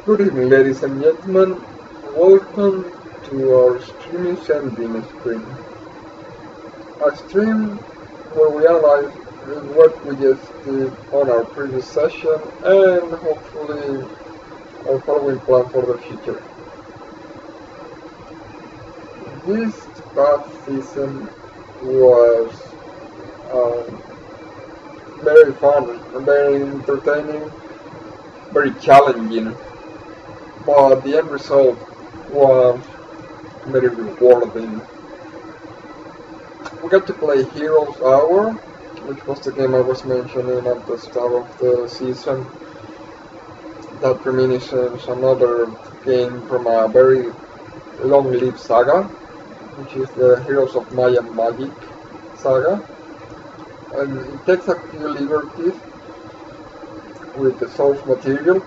Good evening, ladies and gentlemen. Welcome to our streaming sending stream. A stream where we analyze what we just did on our previous session and hopefully our following plan for the future. This past season was very fun, very entertaining, very challenging, but the end result was very rewarding. We got to play Heroes Hour, which was the game I was mentioning at the start of the season. That reminiscence another game from a very long-lived saga, which is the Heroes of Might and Magic saga. And it takes a few liberties with the source material.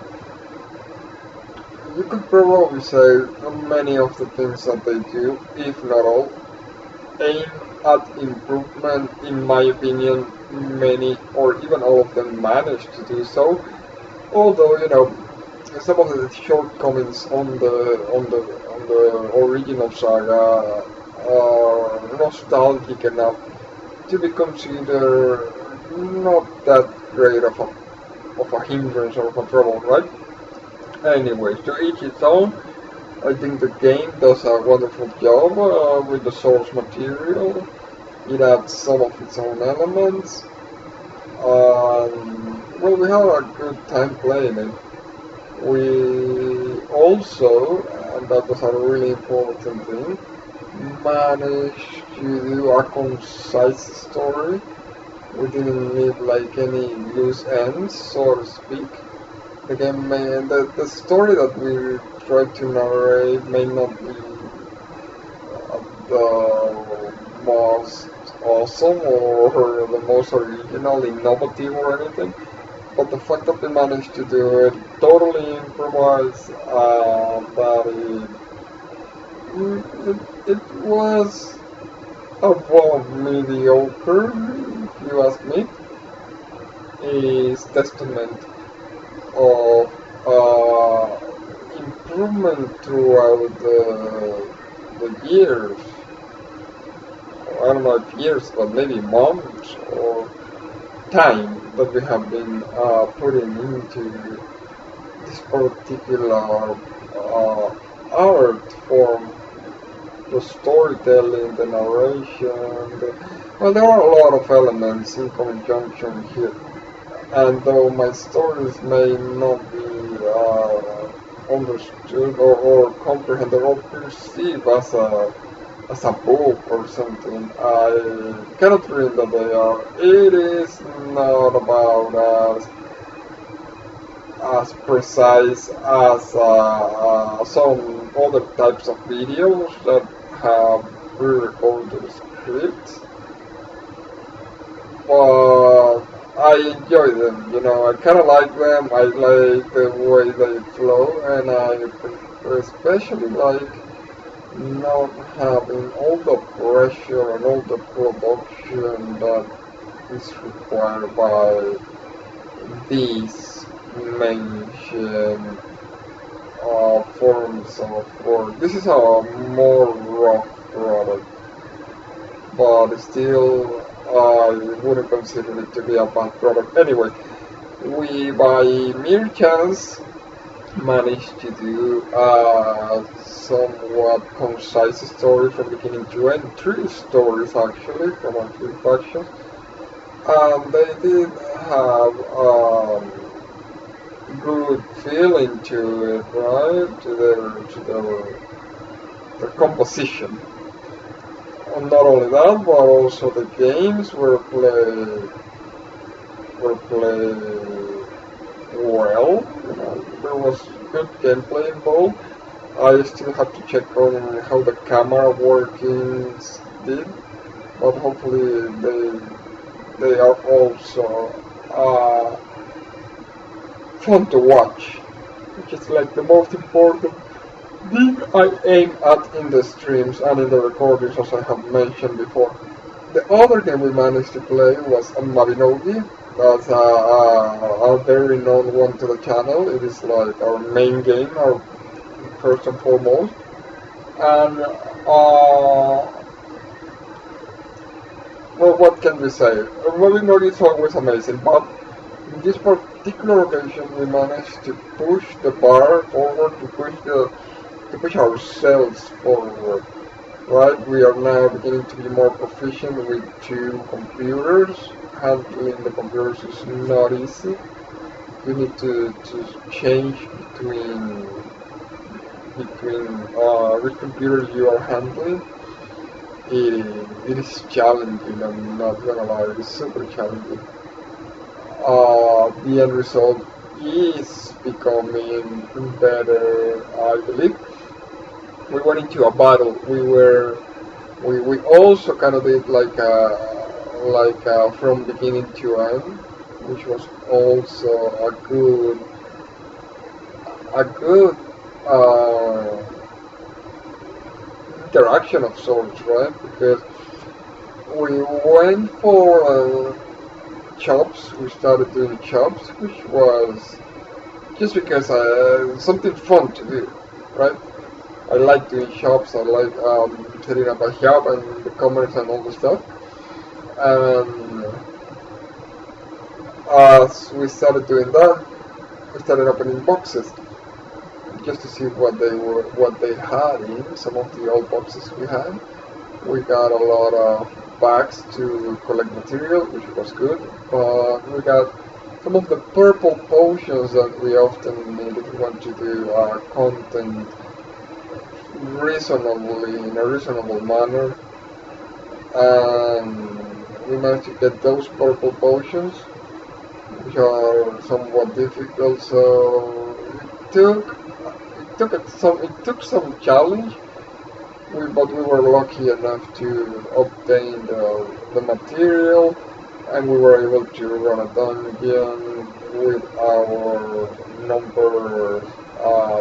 You could probably say many of the things that they do, if not all, aim at improvement. In my opinion, many or even all of them manage to do so. Although, some of the shortcomings on the original saga are nostalgic enough to be considered not that great of a hindrance or of a trouble, right? Anyways, to each its own. I think the game does a wonderful job with the source material. It adds some of its own elements. Well, we had a good time playing it. We also, and that was a really important thing, managed to do a concise story. We didn't leave like any loose ends, so to speak. The game the story that we tried to narrate may not be the most awesome or the most original, innovative or anything, but the fact that we managed to do it totally improvised, that it was above mediocre, if you ask me, is testament of improvement throughout the years. I don't know if years, but maybe months or time that we have been putting into this particular art form, the storytelling, the narration. Well, there are a lot of elements in conjunction here. And though my stories may not be understood or comprehended or perceived as a book or something, I cannot dream that they are. It is not about as precise as some other types of videos that have pre-recorded scripts, but I enjoy them, I kind of like them. I like the way they flow, and I especially like not having all the pressure and all the production that is required by these mentioned forms of work. This is a more rough product, but still I wouldn't consider it to be a bad product. Anyway, we by mere chance managed to do a somewhat concise story from beginning to end. 3 stories actually from our 3 factions. And they did have good feeling to it, right? To their composition. And not only that, but also the games were played well. There was good gameplay involved. I still have to check on how the camera workings did, but hopefully they are also fun to watch, which is like the most important thing I aim at in the streams and in the recordings, as I have mentioned before. The other game we managed to play was Mabinogi. That's a very known one to the channel. It is like our main game, our first and foremost. And well, what can we say? Mabinogi is always amazing, but in this particular occasion, we managed to push the bar forward, to push ourselves forward. Right, we are now beginning to be more proficient with two computers. Handling the computers is not easy. You need to change between which computers you are handling. It is challenging, I'm not gonna lie, it is super challenging. The end result is becoming better, I believe. We went into a battle. We also kind of did like from beginning to end, which was also a good interaction of sorts, right? Because we went for chops. We started doing chops, which was just because something fun to do, right? I like doing shops. I like setting up a shop and the commerce and all the stuff. And as we started doing that, we started opening boxes just to see what they had in some of the old boxes we had. We got a lot of bags to collect material, which was good. But we got some of the purple potions that we often needed. We want to do content reasonably in a reasonable manner, and we managed to get those purple potions, which are somewhat difficult. So it took some challenge. But we were lucky enough to obtain the material, and we were able to run a dungeon with our numbers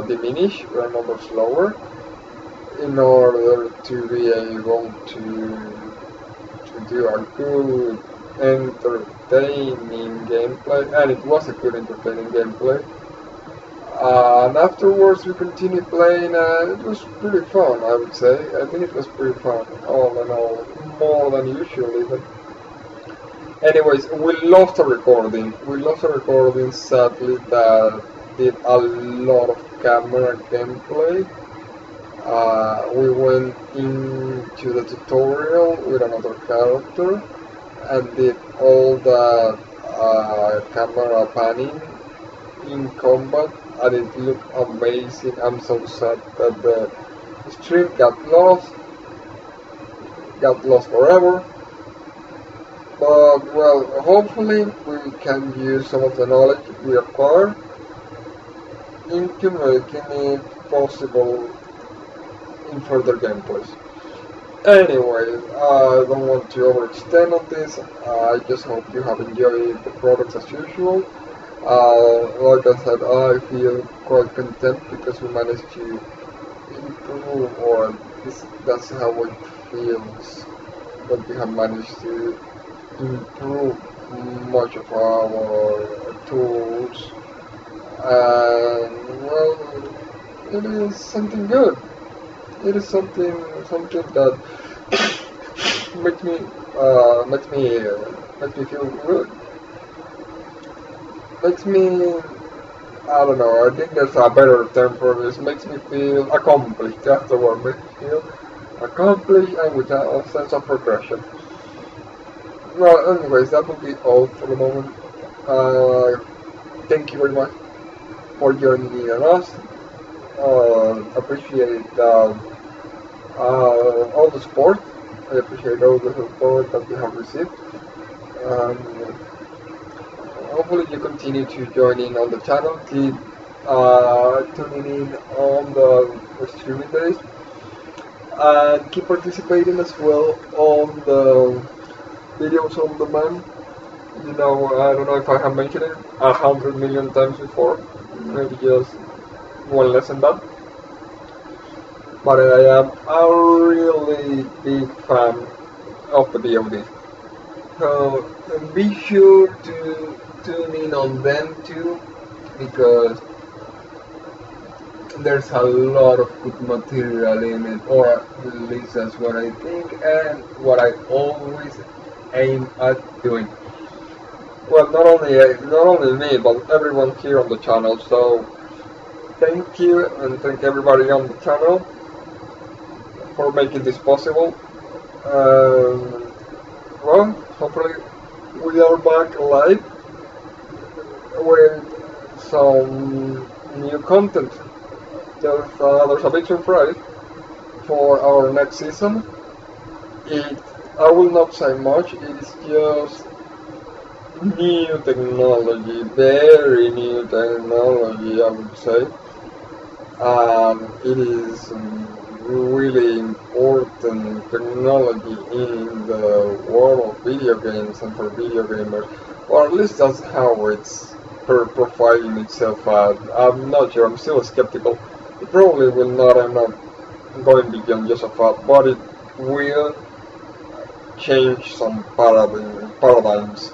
diminished, our numbers lower, in order to be able to do a good, entertaining gameplay, and it was a good, entertaining gameplay. And afterwards, we continued playing, and it was pretty fun, I would say. I think it was pretty fun, all in all, more than usual even. Anyways, we lost a recording. We lost a recording, sadly, that did a lot of camera gameplay. We went into the tutorial with another character and did all the camera panning in combat, and it looked amazing. I'm so sad that the stream got lost forever. But well, hopefully we can use some of the knowledge we acquired into making it possible in further gameplays. Anyways, I don't want to overextend on this. I just hope you have enjoyed the products as usual. Like I said, I feel quite content because we managed to improve, or that's how it feels, that we have managed to improve much of our tools, and well, it is something good. It is something that makes me feel good. Makes me, I don't know, I think there's a better term for this. Makes me feel accomplished. That's the word. Makes me feel accomplished and with a sense of progression. Well, anyways, that will be all for the moment. Thank you very much for joining us. Appreciate all the support. I appreciate all the support that we have received. Hopefully you continue to join in on the channel. Keep tuning in on the streaming days. And keep participating as well on the videos on demand. You know, I don't know if I have mentioned it 100 million times before. Maybe just one less than that. But I am a really big fan of the VOD. So be sure to tune in on them too, because there's a lot of good material in it, or at least that's what I think and what I always aim at doing. Well, not only me, but everyone here on the channel. So thank you, and thank everybody on the channel for making this possible. Well, hopefully we are back live with some new content. There's a big surprise for our next season. I will not say much. It is just new technology, very new technology, I would say. It is really important technology in the world of video games and for video gamers, or at least that's how it's profiling itself out. I'm not sure, I'm still skeptical. It probably will not end up going beyond just a fact, but it will change some paradigms,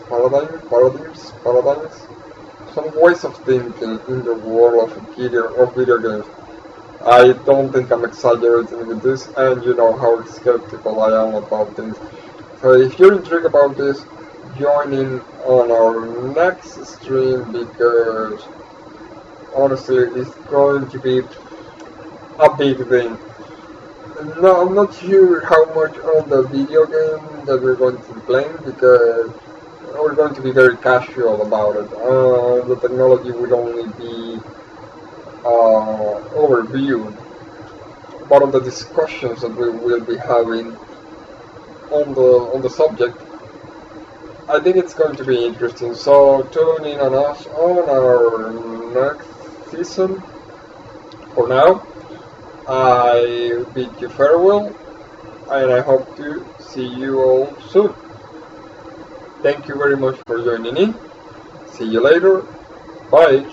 some ways of thinking in the world of video games. I don't think I'm exaggerating with this, and you know how skeptical I am about this. So if you're intrigued about this, join in on our next stream, because honestly it's going to be a big thing. No, I'm not sure how much on the video game that we're going to be playing, because we're going to be very casual about it. The technology will only be overviewed, but on the discussions that we will be having on the subject, I think it's going to be interesting. So tune in on us on our next season. For now, I bid you farewell, and I hope to see you all soon. Thank you very much for joining in. See you later. Bye.